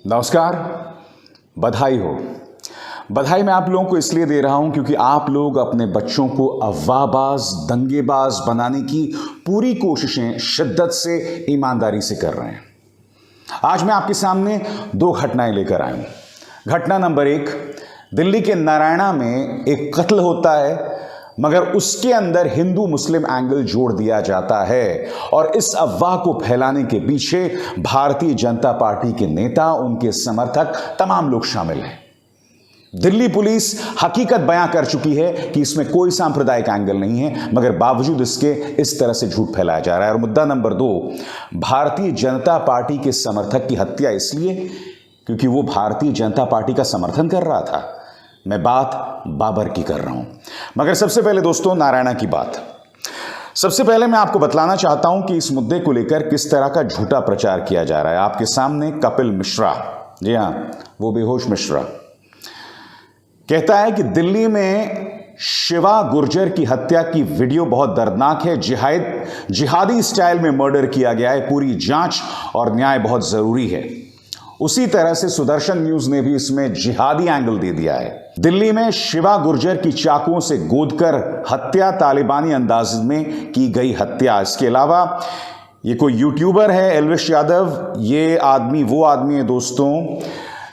नमस्कार। बधाई हो। बधाई मैं आप लोगों को इसलिए दे रहा हूं क्योंकि आप लोग अपने बच्चों को अफवाहबाज, दंगेबाज बनाने की पूरी कोशिशें शिद्दत से, ईमानदारी से कर रहे हैं। आज मैं आपके सामने दो घटनाएं लेकर आया हूं। घटना नंबर 1, दिल्ली के नारायणा में एक कत्ल होता है, मगर उसके अंदर हिंदू मुस्लिम एंगल जोड़ दिया जाता है और इस अफवाह को फैलाने के पीछे भारतीय जनता पार्टी के नेता, उनके समर्थक, तमाम लोग शामिल हैं। दिल्ली पुलिस हकीकत बयां कर चुकी है कि इसमें कोई सांप्रदायिक एंगल नहीं है, मगर बावजूद इसके इस तरह से झूठ फैलाया जा रहा है। और मुद्दा नंबर 2, भारतीय जनता पार्टी के समर्थक की हत्या इसलिए क्योंकि वो भारतीय जनता पार्टी का समर्थन कर रहा था। मैं बात बाबर की कर रहा हूं। मगर सबसे पहले दोस्तों, नारायणा की बात। सबसे पहले मैं आपको बतलाना चाहता हूं कि इस मुद्दे को लेकर किस तरह का झूठा प्रचार किया जा रहा है। आपके सामने कपिल मिश्रा, जी हां, वो बेहोश मिश्रा, कहता है कि दिल्ली में शिवा गुर्जर की हत्या की वीडियो बहुत दर्दनाक है, जिहादी स्टाइल में मर्डर किया गया है, पूरी जांच और न्याय बहुत जरूरी है। उसी तरह से सुदर्शन न्यूज ने भी इसमें जिहादी एंगल दे दिया है। दिल्ली में शिवा गुर्जर की चाकुओं से गोदकर हत्या, तालिबानी अंदाज में की गई हत्या। इसके अलावा ये कोई यूट्यूबर है, एल्विश यादव, ये आदमी वो आदमी है दोस्तों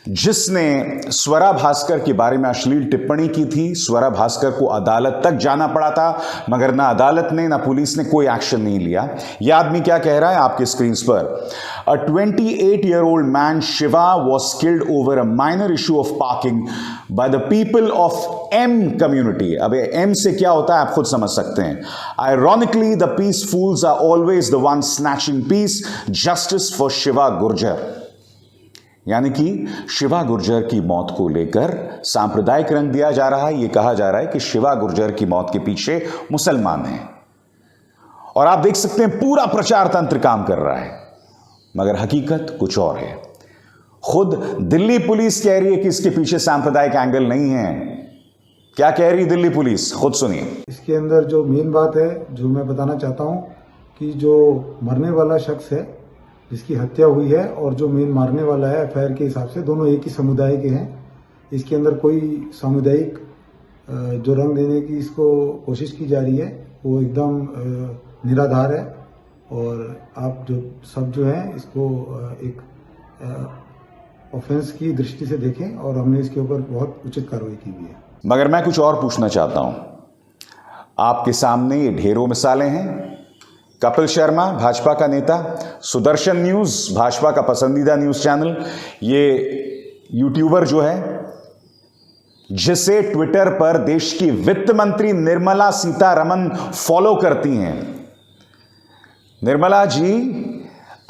जिसने स्वरा भास्कर के बारे में अश्लील टिप्पणी की थी। स्वरा भास्कर को अदालत तक जाना पड़ा था, मगर ना अदालत ने ना पुलिस ने कोई एक्शन नहीं लिया। यह आदमी क्या कह रहा है आपके स्क्रीन पर? A 28-year-old man Shiva was killed over a minor issue of parking by the people of M community. अब M से क्या होता है आप खुद समझ सकते हैं। Ironically, the peacefuls are always the ones snatching peace. Justice for Shiva Gurjar. यानी कि शिवा गुर्जर की मौत को लेकर सांप्रदायिक रंग दिया जा रहा है। यह कहा जा रहा है कि शिवा गुर्जर की मौत के पीछे मुसलमान हैं, और आप देख सकते हैं पूरा प्रचार तंत्र काम कर रहा है, मगर हकीकत कुछ और है। खुद दिल्ली पुलिस कह रही है कि इसके पीछे सांप्रदायिक एंगल नहीं है। क्या कह रही दिल्ली पुलिस, खुद सुनिए। इसके अंदर जो मेन बात है जो मैं बताना चाहता हूं कि जो मरने वाला शख्स है, जिसकी हत्या हुई है, और जो मेन मारने वाला है, एफआईआर के हिसाब से दोनों एक ही समुदाय के हैं। इसके अंदर कोई सामुदायिक जो रंग देने की इसको कोशिश की जा रही है वो एकदम निराधार है। और आप जो है इसको एक ऑफेंस की दृष्टि से देखें, और हमने इसके ऊपर बहुत उचित कार्रवाई की भी है। मगर मैं कुछ और पूछना चाहता हूं। आपके सामने ये ढेरों मिसालें हैं। कपिल शर्मा, भाजपा का नेता, सुदर्शन न्यूज, भाजपा का पसंदीदा न्यूज चैनल, ये यूट्यूबर जो है जिसे ट्विटर पर देश की वित्त मंत्री निर्मला सीतारमण फॉलो करती हैं। निर्मला जी,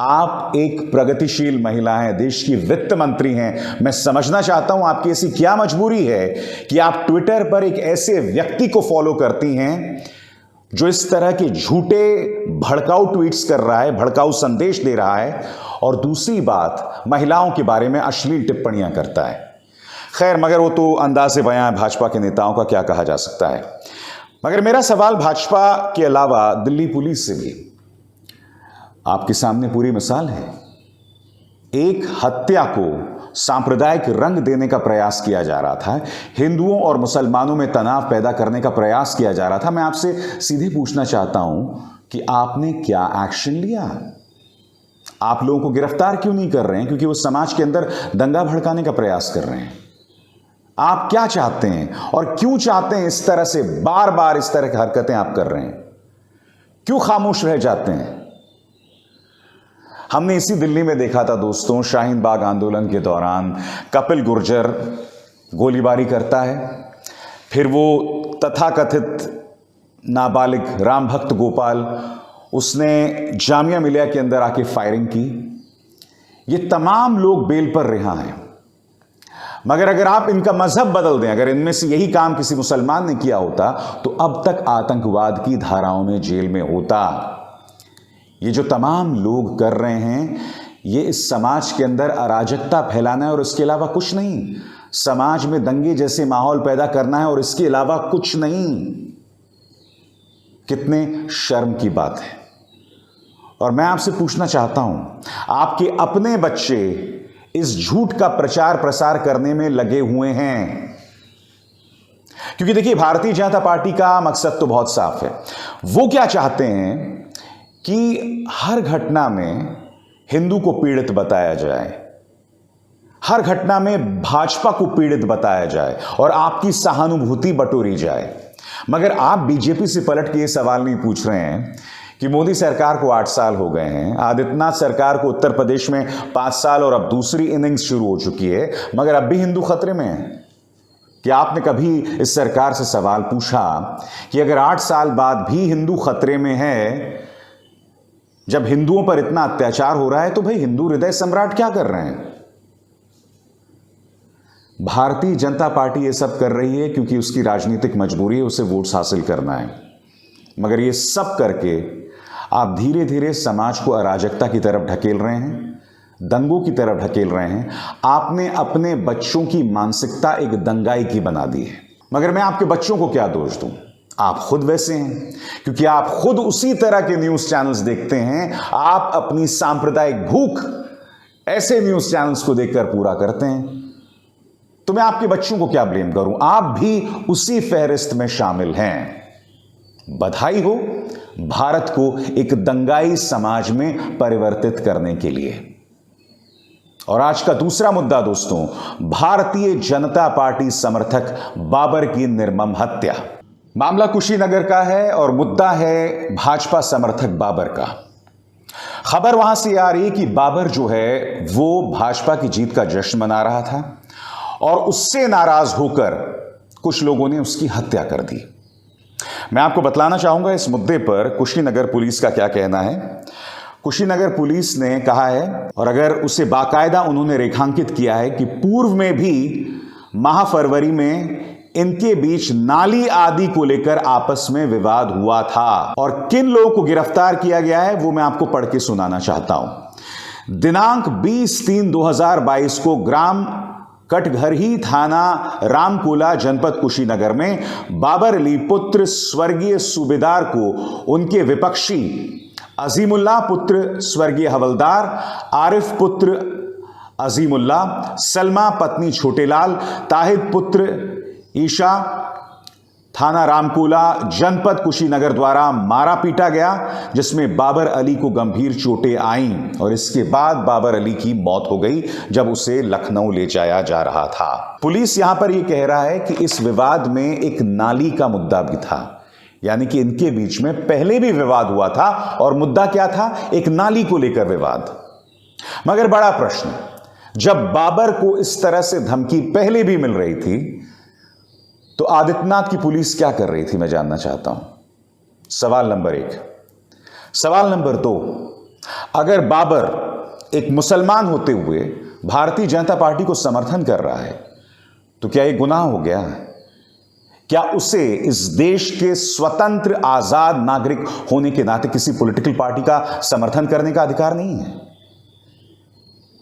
आप एक प्रगतिशील महिला हैं, देश की वित्त मंत्री हैं। मैं समझना चाहता हूं आपकी ऐसी क्या मजबूरी है कि आप ट्विटर पर एक ऐसे व्यक्ति को फॉलो करती हैं जो इस तरह के झूठे भड़काऊ ट्वीट्स कर रहा है, भड़काऊ संदेश दे रहा है, और दूसरी बात, महिलाओं के बारे में अश्लील टिप्पणियां करता है। खैर, मगर वो तो अंदाज़े बयां है भाजपा के नेताओं का, क्या कहा जा सकता है। मगर मेरा सवाल भाजपा के अलावा दिल्ली पुलिस से भी। आपके सामने पूरी मिसाल है। एक हत्या को सांप्रदायिक रंग देने का प्रयास किया जा रहा था, हिंदुओं और मुसलमानों में तनाव पैदा करने का प्रयास किया जा रहा था। मैं आपसे सीधे पूछना चाहता हूं कि आपने क्या एक्शन लिया? आप लोगों को गिरफ्तार क्यों नहीं कर रहे हैं? क्योंकि वो समाज के अंदर दंगा भड़काने का प्रयास कर रहे हैं। आप क्या चाहते हैं और क्यों चाहते हैं इस तरह से बार बार इस तरह की हरकतें आप कर रहे हैं? क्यों खामोश रह जाते हैं? हमने इसी दिल्ली में देखा था दोस्तों, शाहीन बाग आंदोलन के दौरान कपिल गुर्जर गोलीबारी करता है, फिर वो तथाकथित नाबालिग राम भक्त गोपाल, उसने जामिया मिलिया के अंदर आके फायरिंग की। ये तमाम लोग बेल पर रिहा हैं। मगर अगर आप इनका मजहब बदल दें, अगर इनमें से यही काम किसी मुसलमान ने किया होता तो अब तक आतंकवाद की धाराओं में जेल में होता। ये जो तमाम लोग कर रहे हैं, ये इस समाज के अंदर अराजकता फैलाना है और इसके अलावा कुछ नहीं। समाज में दंगे जैसे माहौल पैदा करना है और इसके अलावा कुछ नहीं। कितने शर्म की बात है। और मैं आपसे पूछना चाहता हूं, आपके अपने बच्चे इस झूठ का प्रचार प्रसार करने में लगे हुए हैं। क्योंकि देखिए, भारतीय जनता पार्टी का मकसद तो बहुत साफ है। वो क्या चाहते हैं कि हर घटना में हिंदू को पीड़ित बताया जाए, हर घटना में भाजपा को पीड़ित बताया जाए और आपकी सहानुभूति बटोरी जाए। मगर आप बीजेपी से पलट के ये सवाल नहीं पूछ रहे हैं कि मोदी सरकार को 8 साल हो गए हैं, आदित्यनाथ सरकार को उत्तर प्रदेश में 5 साल और अब दूसरी इनिंग्स शुरू हो चुकी है, मगर अब भी हिंदू खतरे में है। क्या आपने कभी इस सरकार से सवाल पूछा कि अगर 8 साल बाद भी हिंदू खतरे में है, जब हिंदुओं पर इतना अत्याचार हो रहा है, तो भाई हिंदू हृदय सम्राट क्या कर रहे हैं? भारतीय जनता पार्टी ये सब कर रही है क्योंकि उसकी राजनीतिक मजबूरी है, उसे वोट्स हासिल करना है। मगर ये सब करके आप धीरे धीरे समाज को अराजकता की तरफ ढकेल रहे हैं, दंगों की तरफ ढकेल रहे हैं। आपने अपने बच्चों की मानसिकता एक दंगाई की बना दी है। मगर मैं आपके बच्चों को क्या दोष दूं? आप खुद वैसे हैं, क्योंकि आप खुद उसी तरह के न्यूज चैनल्स देखते हैं। आप अपनी सांप्रदायिक भूख ऐसे न्यूज चैनल्स को देखकर पूरा करते हैं। तो मैं आपके बच्चों को क्या ब्लेम करूं? आप भी उसी फहरिस्त में शामिल हैं। बधाई हो भारत को एक दंगाई समाज में परिवर्तित करने के लिए। और आज का दूसरा मुद्दा दोस्तों, भारतीय जनता पार्टी समर्थक बाबर की निर्मम हत्या। मामला कुशीनगर का है और मुद्दा है भाजपा समर्थक बाबर का। खबर वहां से आ रही कि बाबर जो है वो भाजपा की जीत का जश्न मना रहा था और उससे नाराज होकर कुछ लोगों ने उसकी हत्या कर दी। मैं आपको बतलाना चाहूंगा इस मुद्दे पर कुशीनगर पुलिस का क्या कहना है। कुशीनगर पुलिस ने कहा है, और अगर उसे बाकायदा उन्होंने रेखांकित किया है, कि पूर्व में भी माह फरवरी में इनके बीच नाली आदि को लेकर आपस में विवाद हुआ था। और किन लोगों को गिरफ्तार किया गया है वो मैं आपको पढ़ के सुनाना चाहता हूं। दिनांक 20/3/2022 को ग्राम कटघरही, थाना रामकोला, जनपद कुशीनगर में बाबर अली पुत्र स्वर्गीय सूबेदार को उनके विपक्षी अजीमुल्लाह पुत्र स्वर्गीय हवलदार, आरिफ पुत्र अजीमुल्लाह, सलमा पत्नी छोटेलाल, ताहिद पुत्र ईशा, थाना रामकोला, जनपद कुशीनगर द्वारा मारा पीटा गया, जिसमें बाबर अली को गंभीर चोटें आईं और इसके बाद बाबर अली की मौत हो गई जब उसे लखनऊ ले जाया जा रहा था। पुलिस यहां पर यह कह रहा है कि इस विवाद में एक नाली का मुद्दा भी था, यानी कि इनके बीच में पहले भी विवाद हुआ था और मुद्दा क्या था? एक नाली को लेकर विवाद। मगर बड़ा प्रश्न, जब बाबर को इस तरह से धमकी पहले भी मिल रही थी तो आदित्यनाथ की पुलिस क्या कर रही थी, मैं जानना चाहता हूं। सवाल नंबर 1। सवाल नंबर 2, अगर बाबर एक मुसलमान होते हुए भारतीय जनता पार्टी को समर्थन कर रहा है तो क्या यह गुनाह हो गया? क्या उसे इस देश के स्वतंत्र आजाद नागरिक होने के नाते किसी पॉलिटिकल पार्टी का समर्थन करने का अधिकार नहीं है?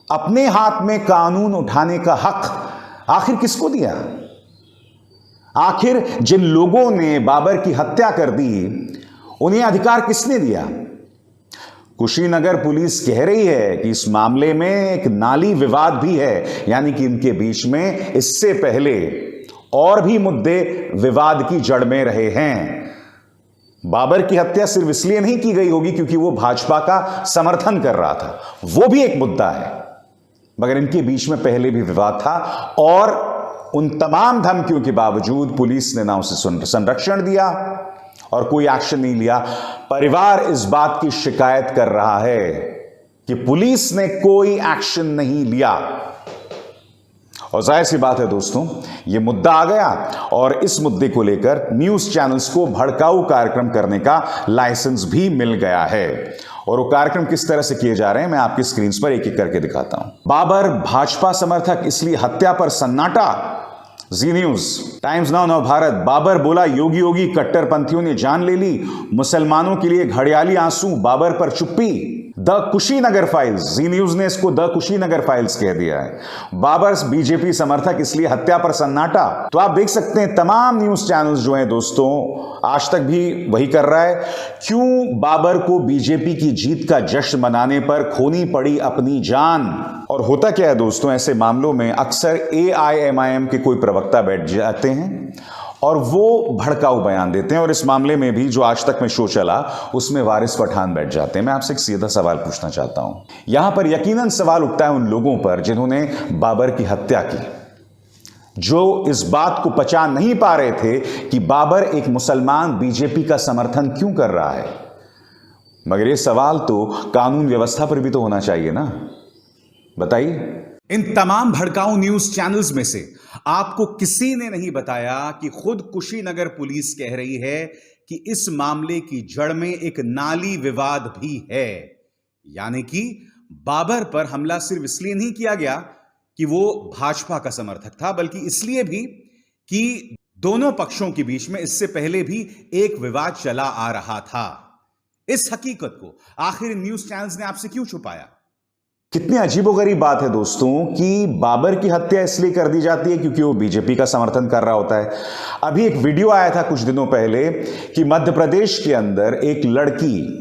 अपने हाथ में कानून उठाने का हक आखिर किसको दिया? आखिर जिन लोगों ने बाबर की हत्या कर दी उन्हें अधिकार किसने दिया? कुशीनगर पुलिस कह रही है कि इस मामले में एक नाली विवाद भी है, यानी कि इनके बीच में इससे पहले और भी मुद्दे विवाद की जड़ में रहे हैं। बाबर की हत्या सिर्फ इसलिए नहीं की गई होगी क्योंकि वो भाजपा का समर्थन कर रहा था, वो भी एक मुद्दा है, मगर इनके बीच में पहले भी विवाद था और उन तमाम धमकियों के बावजूद पुलिस ने ना उसे संरक्षण दिया और कोई एक्शन नहीं लिया। परिवार इस बात की शिकायत कर रहा है कि पुलिस ने कोई एक्शन नहीं लिया। और जाहिर सी बात है दोस्तों, यह मुद्दा आ गया और इस मुद्दे को लेकर न्यूज चैनल्स को भड़काऊ कार्यक्रम करने का लाइसेंस भी मिल गया है। और वो कार्यक्रम किस तरह से किए जा रहे हैं मैं आपकी स्क्रीन पर एक एक करके दिखाता हूं। बाबर भाजपा समर्थक इसलिए हत्या पर सन्नाटा। जी न्यूज, टाइम्स नाउ नव भारत। बाबर बोला योगी योगी कट्टरपंथियों ने जान ले ली, मुसलमानों के लिए घड़ियाली आंसू, बाबर पर चुप्पी। The Kushinagar files, Zee news ने इसको द कुशीनगर फाइल्स कह दिया है। बाबर बीजेपी समर्थक इसलिए हत्या पर सन्नाटा। तो आप देख सकते हैं तमाम न्यूज चैनल्स जो हैं दोस्तों, आज तक भी वही कर रहा है। क्यों बाबर को बीजेपी की जीत का जश्न मनाने पर खोनी पड़ी अपनी जान। और होता क्या है दोस्तों, ऐसे मामलों में अक्सर AIMIM के कोई प्रवक्ता बैठ जाते हैं और वो भड़काऊ बयान देते हैं। और इस मामले में भी जो आज तक में शो चला उसमें वारिस पठान बैठ जाते हैं। मैं आपसे एक सीधा सवाल पूछना चाहता हूं। यहां पर यकीनन सवाल उठता है उन लोगों पर जिन्होंने बाबर की हत्या की, जो इस बात को पचा नहीं पा रहे थे कि बाबर एक मुसलमान बीजेपी का समर्थन क्यों कर रहा है। मगर यह सवाल तो कानून व्यवस्था पर भी तो होना चाहिए ना। बताइए, इन तमाम भड़काऊ न्यूज चैनल्स में से आपको किसी ने नहीं बताया कि खुद कुशीनगर पुलिस कह रही है कि इस मामले की जड़ में एक नाली विवाद भी है। यानी कि बाबर पर हमला सिर्फ इसलिए नहीं किया गया कि वो भाजपा का समर्थक था, बल्कि इसलिए भी कि दोनों पक्षों के बीच में इससे पहले भी एक विवाद चला आ रहा था। इस हकीकत को आखिर न्यूज चैनल्स ने आपसे क्यों छुपाया। कितनी अजीबोगरीब बात है दोस्तों कि बाबर की हत्या इसलिए कर दी जाती है क्योंकि वो बीजेपी का समर्थन कर रहा होता है। अभी एक वीडियो आया था कुछ दिनों पहले कि मध्य प्रदेश के अंदर एक लड़की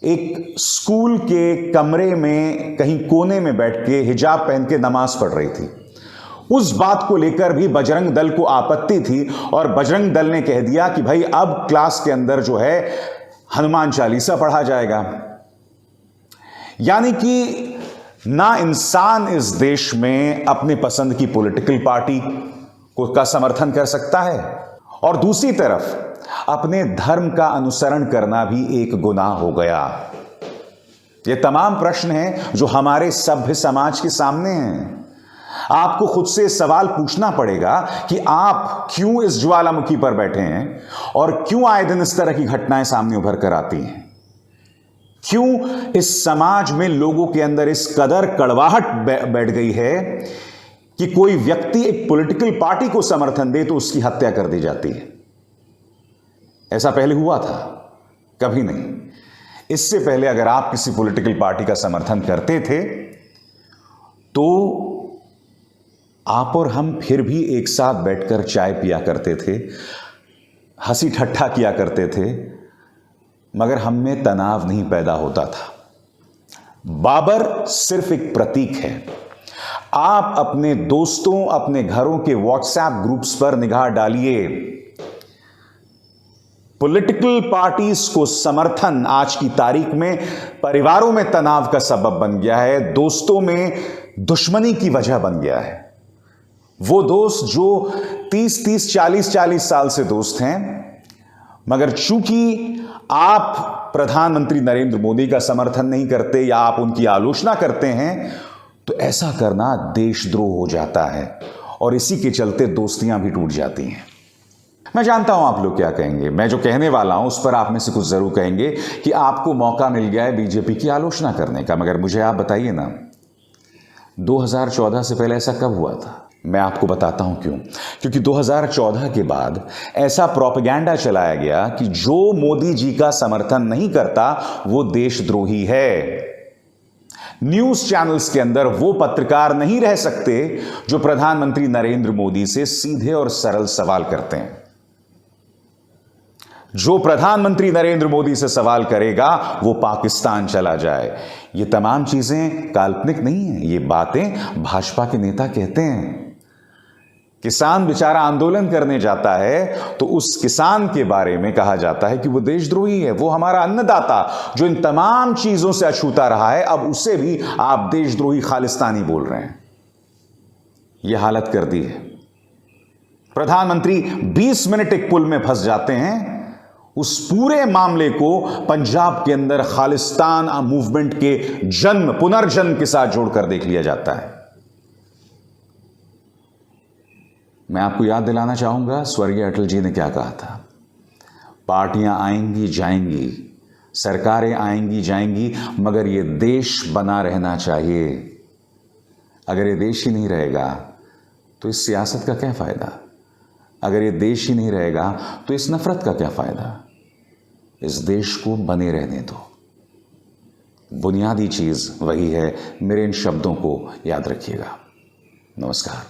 एक स्कूल के कमरे में कहीं कोने में बैठ के हिजाब पहन के नमाज पढ़ रही थी। उस बात को लेकर भी बजरंग दल को आपत्ति थी और बजरंग दल ने कह दिया कि भाई अब क्लास के अंदर जो है हनुमान चालीसा पढ़ा जाएगा। यानी कि ना इंसान इस देश में अपनी पसंद की पॉलिटिकल पार्टी का समर्थन कर सकता है और दूसरी तरफ अपने धर्म का अनुसरण करना भी एक गुनाह हो गया। ये तमाम प्रश्न हैं जो हमारे सभ्य समाज के सामने हैं। आपको खुद से सवाल पूछना पड़ेगा कि आप क्यों इस ज्वालामुखी पर बैठे हैं और क्यों आए दिन इस तरह की घटनाएं सामने उभर कर आती हैं। क्यों इस समाज में लोगों के अंदर इस कदर कड़वाहट बैठ गई है कि कोई व्यक्ति एक पॉलिटिकल पार्टी को समर्थन दे तो उसकी हत्या कर दी जाती है। ऐसा पहले हुआ था? कभी नहीं। इससे पहले अगर आप किसी पॉलिटिकल पार्टी का समर्थन करते थे तो आप और हम फिर भी एक साथ बैठकर चाय पिया करते थे, हंसी ठट्ठा किया करते थे, मगर हम में तनाव नहीं पैदा होता था। बाबर सिर्फ एक प्रतीक है। आप अपने दोस्तों, अपने घरों के व्हाट्सएप ग्रुप्स पर निगाह डालिए। पॉलिटिकल पार्टीज को समर्थन आज की तारीख में परिवारों में तनाव का सबब बन गया है, दोस्तों में दुश्मनी की वजह बन गया है। वो दोस्त जो 30-30, 40-40 साल से दोस्त हैं, मगर चूंकि आप प्रधानमंत्री नरेंद्र मोदी का समर्थन नहीं करते या आप उनकी आलोचना करते हैं तो ऐसा करना देशद्रोह हो जाता है और इसी के चलते दोस्तियां भी टूट जाती हैं। मैं जानता हूं आप लोग क्या कहेंगे। मैं जो कहने वाला हूं उस पर आप में से कुछ जरूर कहेंगे कि आपको मौका मिल गया है बीजेपी की आलोचना करने का, मगर मुझे आप बताइए ना, 2014 से पहले ऐसा कब हुआ था? मैं आपको बताता हूं क्यों। क्योंकि 2014 के बाद ऐसा प्रोपेगेंडा चलाया गया कि जो मोदी जी का समर्थन नहीं करता वो देशद्रोही है। न्यूज चैनल्स के अंदर वो पत्रकार नहीं रह सकते जो प्रधानमंत्री नरेंद्र मोदी से सीधे और सरल सवाल करते हैं। जो प्रधानमंत्री नरेंद्र मोदी से सवाल करेगा वो पाकिस्तान चला जाए। ये तमाम चीजें काल्पनिक नहीं है, ये बातें भाजपा के नेता कहते हैं। किसान बेचारा आंदोलन करने जाता है तो उस किसान के बारे में कहा जाता है कि वो देशद्रोही है, वो हमारा अन्नदाता जो इन तमाम चीजों से अछूता रहा है, अब उसे भी आप देशद्रोही खालिस्तानी बोल रहे हैं। यह हालत कर दी है। प्रधानमंत्री 20 मिनट एक पुल में फंस जाते हैं, उस पूरे मामले को पंजाब के अंदर खालिस्तान मूवमेंट के जन्म पुनर्जन्म के साथ जोड़कर देख लिया जाता है। मैं आपको याद दिलाना चाहूंगा स्वर्गीय अटल जी ने क्या कहा था। पार्टियां आएंगी जाएंगी, सरकारें आएंगी जाएंगी, मगर ये देश बना रहना चाहिए। अगर ये देश ही नहीं रहेगा तो इस सियासत का क्या फायदा? अगर ये देश ही नहीं रहेगा तो इस नफरत का क्या फायदा? इस देश को बने रहने दो। बुनियादी चीज़ वही है। मेरे इन शब्दों को याद रखिएगा। नमस्कार।